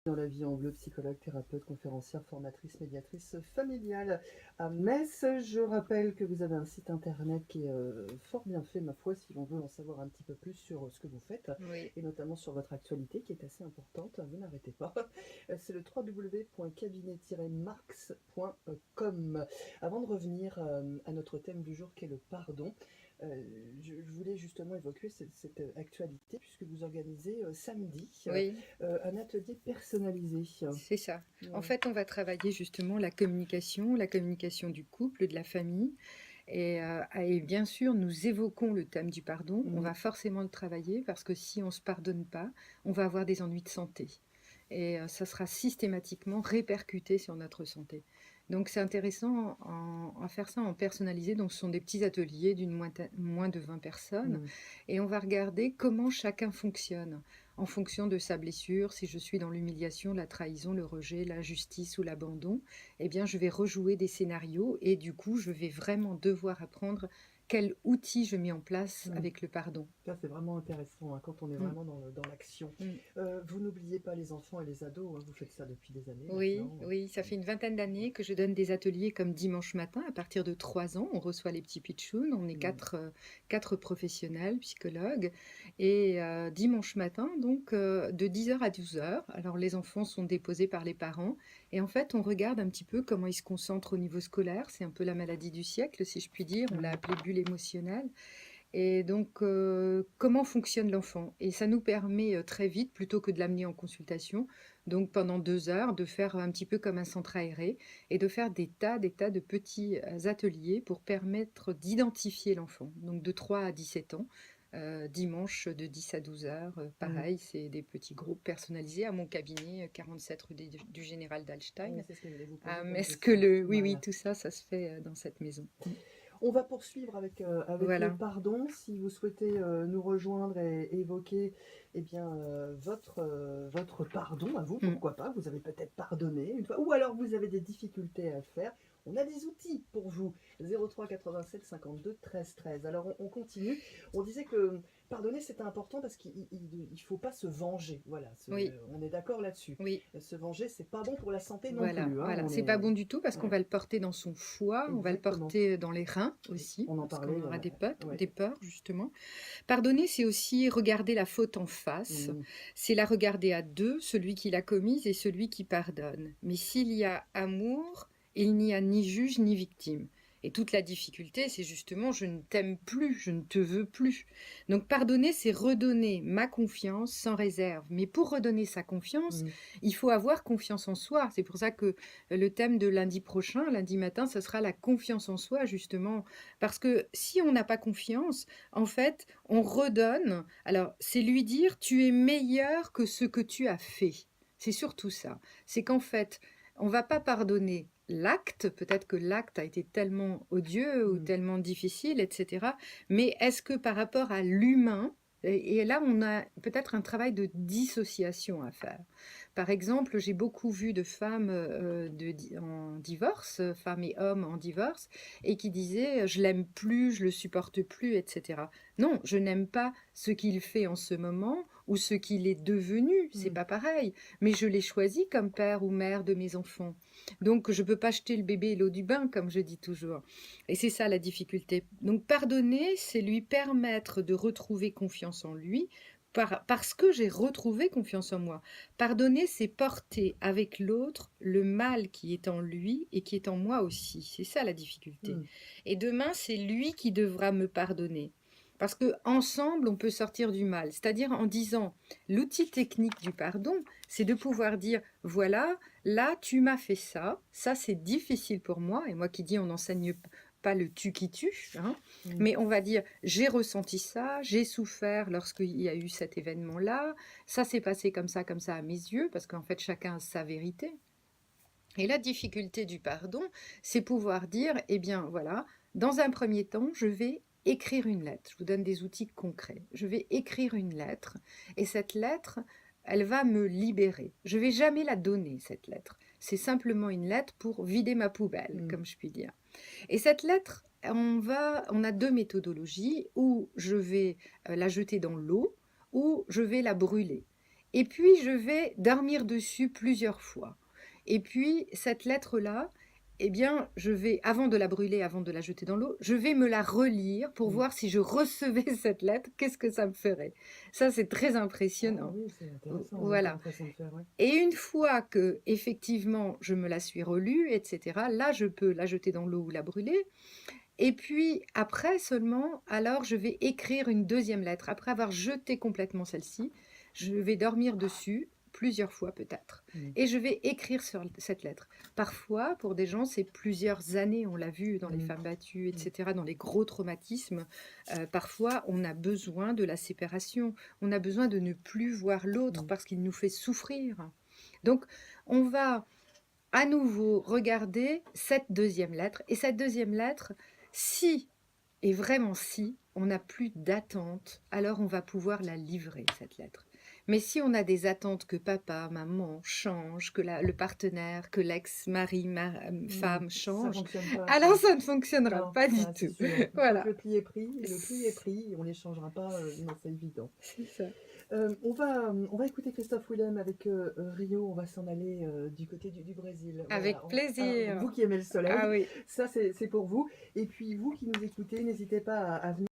Dans la vie en bleu, psychologue, thérapeute, conférencière, formatrice, médiatrice familiale à Metz. Je rappelle que vous avez un site internet qui est fort bien fait, ma foi, si l'on veut en savoir un petit peu plus sur ce que vous faites, Oui, et notamment sur votre actualité qui est assez importante. Vous n'arrêtez pas. C'est le www.cabinet-marx.com. Avant de revenir à notre thème du jour qui est le pardon, je voulais justement évoquer cette actualité puisque vous organisez samedi oui, un atelier personnalisé. c'est ça. En Ouais. fait, on va travailler justement la communication du couple, de la famille. Et bien sûr, nous évoquons le thème du pardon. On Mhm. va forcément le travailler parce que si on ne se pardonne pas, on va avoir des ennuis de santé. Ça sera systématiquement répercuté sur notre santé. Donc c'est intéressant à faire ça en personnalisé. Donc ce sont des petits ateliers d'une moins de 20 personnes. Mhm. Et on va regarder comment chacun fonctionne en fonction de sa blessure. Si je suis dans l'humiliation, la trahison, le rejet, l'injustice ou l'abandon, eh bien je vais rejouer des scénarios et du coup je vais vraiment devoir apprendre quel outil je mets en place Mhm. avec le pardon. Ça, c'est vraiment intéressant hein, quand on est Mm, vraiment dans l'action. mm. Vous n'oubliez pas les enfants et les ados, hein, vous faites ça depuis des années Oui, maintenant. oui, ça fait une vingtaine d'années que je donne des ateliers comme dimanche matin. À partir de 3 ans, on reçoit les petits pitchouns. On est Mhm. quatre professionnels, psychologues. Dimanche matin, donc de 10 heures à 12 heures. Alors les enfants sont déposés par les parents. Et en fait, on regarde un petit peu comment ils se concentrent au niveau scolaire. C'est un peu la maladie du siècle, si je puis dire. On l'a Mhm. appelé bulle émotionnelle. Et donc, comment fonctionne l'enfant? Et ça nous permet très vite, plutôt que de l'amener en consultation, donc pendant 2 heures, de faire un petit peu comme un centre aéré et de faire des tas de petits ateliers pour permettre d'identifier l'enfant. Donc de 3 à 17 ans, dimanche de 10 à 12 heures, Mhm. pareil, c'est des petits groupes personnalisés à mon cabinet, 47 rue du Général Oui, d'Alstein. c'est ce que je voulais vous Ah, poser mais comme est-ce que question. oui, oui, Voilà. tout ça, ça se fait dans cette maison. On va poursuivre avec le Voilà. pardon. Si vous souhaitez nous rejoindre et évoquer eh bien, votre pardon à vous, Mm. pourquoi pas, vous avez peut-être pardonné une fois, ou alors vous avez des difficultés à le faire. On a des outils pour vous. 03 87 52 13 13. Alors on continue. On disait que pardonner c'était important parce qu'il ne faut pas se venger. Voilà, Oui, on est d'accord là-dessus. oui. Se venger, c'est pas bon pour la santé non Voilà, plus. Hein, voilà. on C'est pas est... bon du tout parce qu'on Ouais, va le porter dans son foie, on va le exactement. porter dans les reins aussi, On en parce qu'on parlait. aura Ouais. des peurs, justement. Pardonner, c'est aussi regarder la faute en face. Mm. C'est la regarder à deux, celui qui l'a commise et celui qui pardonne. Mais s'il y a amour, il n'y a ni juge ni victime. Et toute la difficulté, c'est justement je ne t'aime plus, je ne te veux plus. Donc pardonner, c'est redonner ma confiance sans réserve. Mais pour redonner sa confiance, Mm. il faut avoir confiance en soi. C'est pour ça que le thème de lundi prochain, lundi matin, ce sera la confiance en soi, justement. Parce que si on n'a pas confiance, en fait, on redonne. Alors, c'est lui dire, tu es meilleur que ce que tu as fait. C'est surtout ça. C'est qu'en fait, on va pas pardonner l'acte, peut-être que l'acte a été tellement odieux ou Mm. tellement difficile, etc. Mais est-ce que par rapport à l'humain, et là, on a peut-être un travail de dissociation à faire. Par exemple, j'ai beaucoup vu de femmes en divorce, femmes et hommes en divorce, et qui disaient je l'aime plus, je le supporte plus, etc. Non, je n'aime pas ce qu'il fait en ce moment ou ce qu'il est devenu, c'est Mm. pas pareil. Mais je l'ai choisi comme père ou mère de mes enfants. Donc je peux pas jeter le bébé et l'eau du bain, comme je dis toujours. Et c'est ça la difficulté. Donc pardonner, c'est lui permettre de retrouver confiance en lui. Parce que j'ai retrouvé confiance en moi. Pardonner, c'est porter avec l'autre le mal qui est en lui et qui est en moi aussi. C'est ça la difficulté. Mm. Et demain, c'est lui qui devra me pardonner. Parce que ensemble, on peut sortir du mal. C'est-à-dire en disant, l'outil technique du pardon, c'est de pouvoir dire, voilà, là, tu m'as fait ça, ça c'est difficile pour moi. Et moi qui dis, on n'enseigne pas le tu qui tue, hein, Mm. mais on va dire, j'ai ressenti ça, j'ai souffert lorsqu'il y a eu cet événement-là, ça s'est passé comme ça à mes yeux, parce qu'en fait, chacun a sa vérité. Et la difficulté du pardon, c'est pouvoir dire, eh bien voilà, dans un premier temps, je vais écrire une lettre. Je vous donne des outils concrets. Je vais écrire une lettre et cette lettre, elle va me libérer. Je vais jamais la donner, cette lettre. C'est simplement une lettre pour vider ma poubelle, Mm. comme je puis dire. Et cette lettre, on a deux méthodologies, où je vais la jeter dans l'eau, ou je vais la brûler. Et puis je vais dormir dessus plusieurs fois. Et puis cette lettre-là, eh bien, je vais, avant de la brûler, avant de la jeter dans l'eau, je vais me la relire pour Mm. voir si je recevais cette lettre, qu'est-ce que ça me ferait. Ça, c'est très Ah impressionnant. oui, c'est intéressant Voilà. comme façon de faire, ouais. Et une fois que, effectivement, je me la suis relue, etc., là, je peux la jeter dans l'eau ou la brûler. Et puis, après seulement, alors je vais écrire une deuxième lettre. Après avoir jeté complètement celle-ci, je vais dormir dessus plusieurs fois peut-être. Mm. Et je vais écrire sur cette lettre. Parfois, pour des gens, c'est plusieurs années. On l'a vu dans les Mm. femmes battues, etc., dans les gros traumatismes. Parfois, on a besoin de la séparation. On a besoin de ne plus voir l'autre Mm. parce qu'il nous fait souffrir. Donc, on va à nouveau regarder cette deuxième lettre. Et cette deuxième lettre, si, et vraiment si, on n'a plus d'attente, alors on va pouvoir la livrer, cette lettre. Mais si on a des attentes que papa, maman change, que le partenaire, que l'ex-mari, femme Ça change, fonctionne pas, alors ça. ça ne fonctionnera Non, pas du ça, c'est tout. sûr. Une fois que Voilà, le pli est pris, le pli est pris, on ne les changera pas, non, c'est évident. c'est ça. On va écouter Christophe Willem avec Rio, on va s'en aller du côté du Brésil. Avec Voilà. plaisir. Vous qui aimez le soleil, Ah oui. ça c'est pour vous. Et puis vous qui nous écoutez, n'hésitez pas à venir.